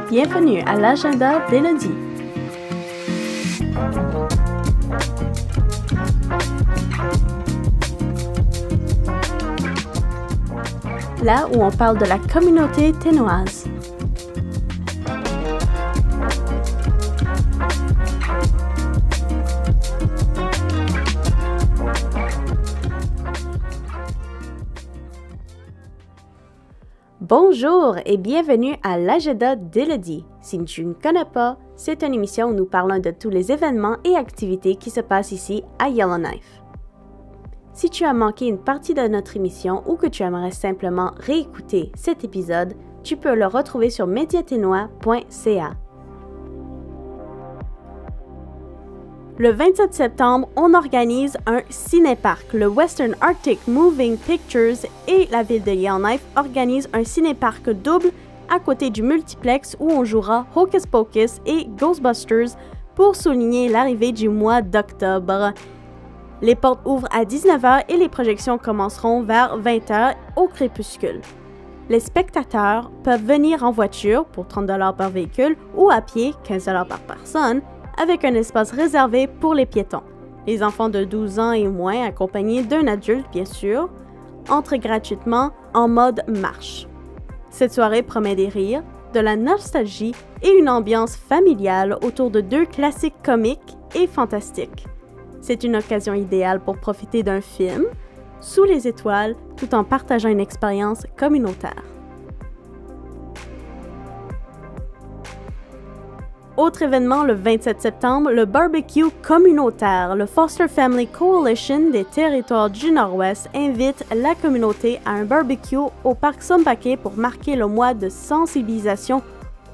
Bienvenue à l'agenda d'Élodie. Là où on parle de la communauté ténoise. Bonjour et bienvenue à l'agenda d'Élodie. Si tu ne connais pas, c'est une émission où nous parlons de tous les événements et activités qui se passent ici à Yellowknife. Si tu as manqué une partie de notre émission ou que tu aimerais simplement réécouter cet épisode, tu peux le retrouver sur mediaténois.ca. Le 27 septembre, on organise un cinéparc. Le Western Arctic Moving Pictures et la ville de Yellowknife organisent un cinéparc double à côté du multiplex où on jouera Hocus Pocus et Ghostbusters pour souligner l'arrivée du mois d'octobre. Les portes ouvrent à 19h et les projections commenceront vers 20h au crépuscule. Les spectateurs peuvent venir en voiture pour 30$ par véhicule ou à pied, 15$ par personne, avec un espace réservé pour les piétons. Les enfants de 12 ans et moins, accompagnés d'un adulte bien sûr, entrent gratuitement en mode marche. Cette soirée promet des rires, de la nostalgie et une ambiance familiale autour de deux classiques comiques et fantastiques. C'est une occasion idéale pour profiter d'un film, sous les étoiles, tout en partageant une expérience communautaire. Autre événement le 27 septembre, le barbecue communautaire. Le Foster Family Coalition des territoires du Nord-Ouest invite la communauté à un barbecue au parc Sumbaké pour marquer le mois de sensibilisation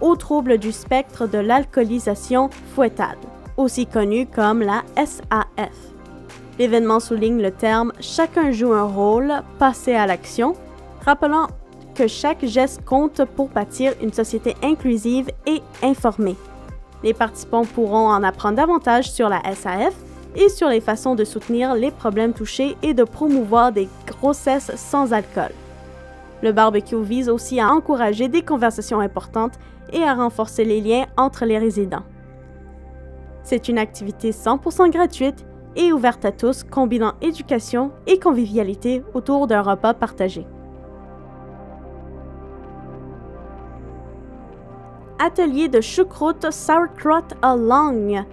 aux troubles du spectre de l'alcoolisation fœtale, aussi connu comme la SAF. L'événement souligne le terme « Chacun joue un rôle, passé à l'action », rappelant que chaque geste compte pour bâtir une société inclusive et informée. Les participants pourront en apprendre davantage sur la SAF et sur les façons de soutenir les problèmes touchés et de promouvoir des grossesses sans alcool. Le barbecue vise aussi à encourager des conversations importantes et à renforcer les liens entre les résidents. C'est une activité 100% gratuite et ouverte à tous, combinant éducation et convivialité autour d'un repas partagé. Atelier de choucroute Sauerkraut Along.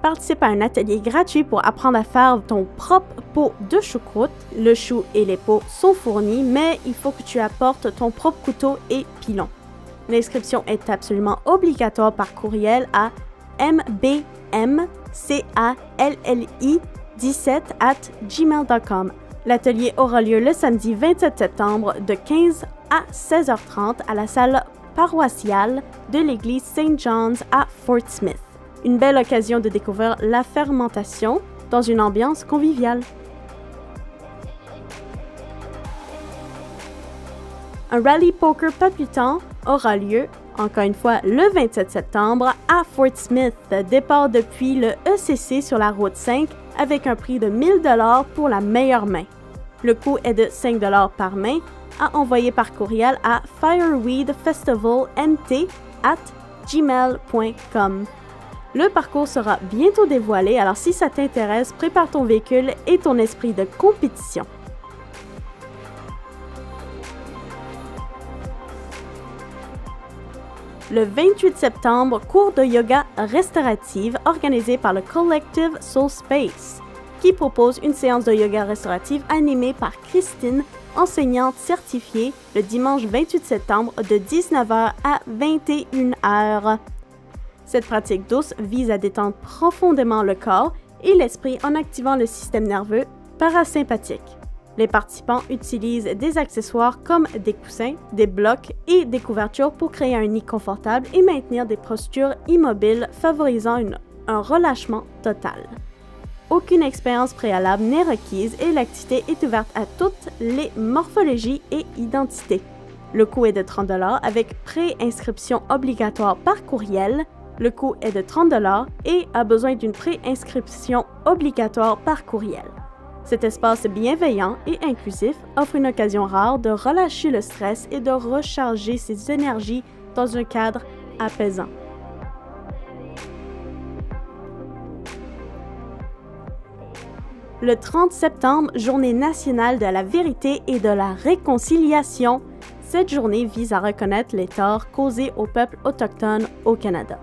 Participe à un atelier gratuit pour apprendre à faire ton propre pot de choucroute. Le chou et les pots sont fournis, mais il faut que tu apportes ton propre couteau et pilon. L'inscription est absolument obligatoire par courriel à mbmcalli17@gmail.com. L'atelier aura lieu le samedi 27 septembre de 15 à 16h30 à la salle paroissiale de l'église St. John's à Fort Smith. Une belle occasion de découvrir la fermentation dans une ambiance conviviale. Un rallye poker palpitant aura lieu, encore une fois, le 27 septembre à Fort Smith. Départ depuis le ECC sur la route 5 avec un prix de 1000$ pour la meilleure main. Le coût est de 5$ par main à envoyer par courriel à fireweedfestivalnt@gmail.com. Le parcours sera bientôt dévoilé, alors si ça t'intéresse, prépare ton véhicule et ton esprit de compétition. Le 28 septembre, cours de yoga restaurative organisé par le Collective Soul Space, qui propose une séance de yoga restaurative animée par Christine, enseignante certifiée, le dimanche 28 septembre de 19h à 21h. Cette pratique douce vise à détendre profondément le corps et l'esprit en activant le système nerveux parasympathique. Les participants utilisent des accessoires comme des coussins, des blocs et des couvertures pour créer un nid confortable et maintenir des postures immobiles favorisant un relâchement total. Aucune expérience préalable n'est requise et l'activité est ouverte à toutes les morphologies et identités. Le coût est de 30$ avec pré-inscription obligatoire par courriel. Le coût est de 30$ et a besoin d'une pré-inscription obligatoire par courriel. Cet espace bienveillant et inclusif offre une occasion rare de relâcher le stress et de recharger ses énergies dans un cadre apaisant. Le 30 septembre, Journée nationale de la vérité et de la réconciliation. Cette journée vise à reconnaître les torts causés aux peuples autochtones au Canada.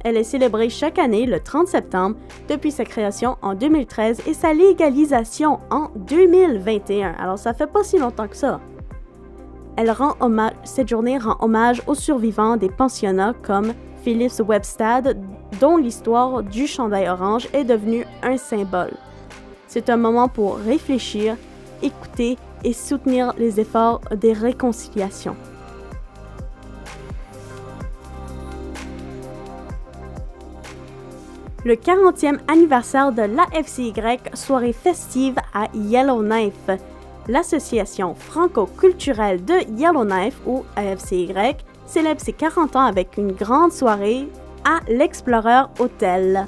Elle est célébrée chaque année le 30 septembre depuis sa création en 2013 et sa légalisation en 2021. Alors ça fait pas si longtemps que ça. Cette journée rend hommage aux survivants des pensionnats comme Phillips Webstad, dont l'histoire du chandail orange est devenue un symbole. C'est un moment pour réfléchir, écouter et soutenir les efforts des réconciliations. Le 40e anniversaire de l'AFCY, soirée festive à Yellowknife. L'association franco-culturelle de Yellowknife, ou AFCY, célèbre ses 40 ans avec une grande soirée à l'Explorer Hotel.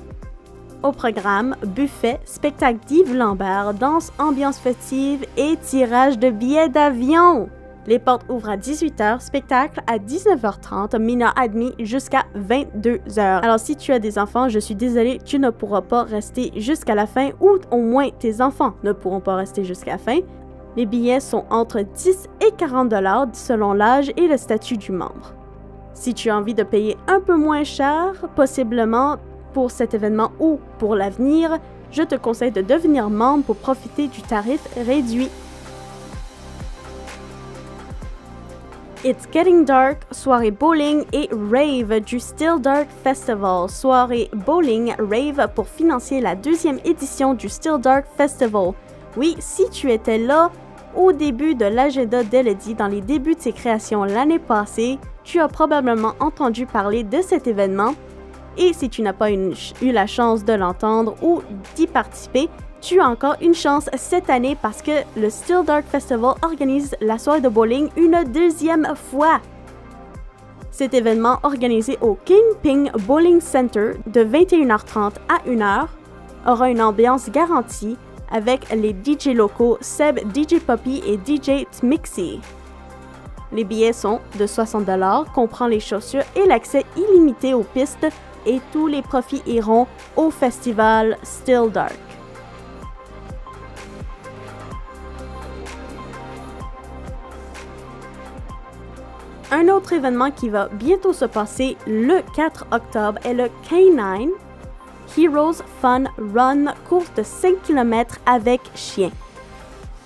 Au programme, buffet, spectacle d'Yves Lambert, danse, ambiance festive et tirage de billets d'avion. Les portes ouvrent à 18h, spectacle à 19h30, mineurs admis jusqu'à 22h. Alors si tu as des enfants, je suis désolée, tu ne pourras pas rester jusqu'à la fin ou au moins tes enfants ne pourront pas rester jusqu'à la fin. Les billets sont entre 10 et 40 $ selon l'âge et le statut du membre. Si tu as envie de payer un peu moins cher, possiblement pour cet événement ou pour l'avenir, je te conseille de devenir membre pour profiter du tarif réduit. It's Getting Dark, soirée bowling et rave du Still Dark Festival. Soirée bowling rave pour financer la 2e édition du Still Dark Festival. Oui, si tu étais là au début de l'agenda d'Elodie dans les débuts de ses créations l'année passée, tu as probablement entendu parler de cet événement. Et si tu n'as pas eu la chance de l'entendre ou d'y participer, tu as encore une chance cette année parce que le Still Dark Festival organise la soirée de bowling une 2e fois. Cet événement organisé au Kingpin Bowling Center de 21h30 à 1h aura une ambiance garantie avec les DJ locaux Seb, DJ Poppy et DJ Tmixi. Les billets sont de 60 $, comprend les chaussures et l'accès illimité aux pistes et tous les profits iront au festival Still Dark. Un autre événement qui va bientôt se passer le 4 octobre est le K9 Heroes Fun Run, course de 5 km avec chien.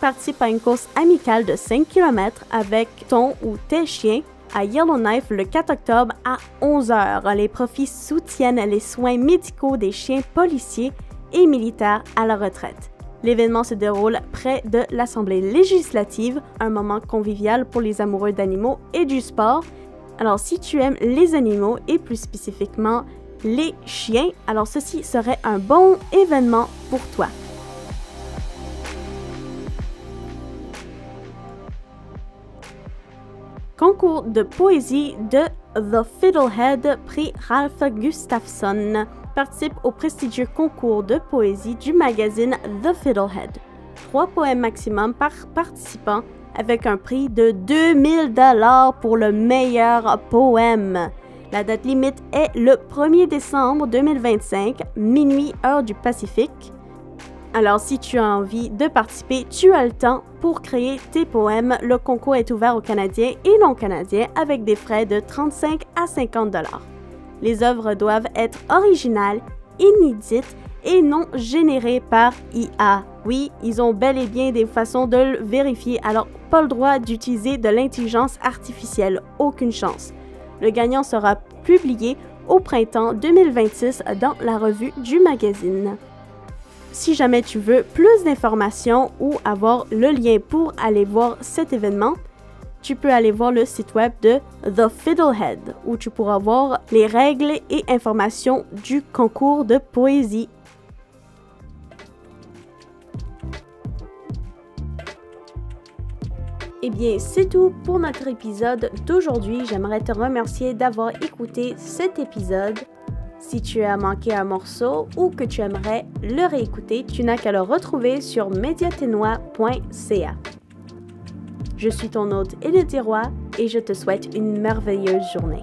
Participe à une course amicale de 5 km avec ton ou tes chiens à Yellowknife le 4 octobre à 11h. Les profits soutiennent les soins médicaux des chiens policiers et militaires à la retraite. L'événement se déroule près de l'Assemblée législative, un moment convivial pour les amoureux d'animaux et du sport. Alors si tu aimes les animaux et plus spécifiquement les chiens, alors ceci serait un bon événement pour toi. Concours de poésie de The Fiddlehead, prix Ralph Gustafson, participe au prestigieux concours de poésie du magazine The Fiddlehead. 3 poèmes maximum par participant avec un prix de 2000 $ pour le meilleur poème. La date limite est le 1er décembre 2025, minuit heure du Pacifique. Alors, si tu as envie de participer, tu as le temps pour créer tes poèmes. Le concours est ouvert aux Canadiens et non-Canadiens avec des frais de 35 à 50 $. Les œuvres doivent être originales, inédites et non générées par IA. Oui, ils ont bel et bien des façons de le vérifier, alors pas le droit d'utiliser de l'intelligence artificielle, aucune chance. Le gagnant sera publié au printemps 2026 dans la revue du magazine. Si jamais tu veux plus d'informations ou avoir le lien pour aller voir cet événement, tu peux aller voir le site web de The Fiddlehead où tu pourras voir les règles et informations du concours de poésie. Eh bien, c'est tout pour notre épisode d'aujourd'hui. J'aimerais te remercier d'avoir écouté cet épisode. Si tu as manqué un morceau ou que tu aimerais le réécouter, tu n'as qu'à le retrouver sur mediatenois.ca. Je suis ton hôte Élodie Roy et je te souhaite une merveilleuse journée.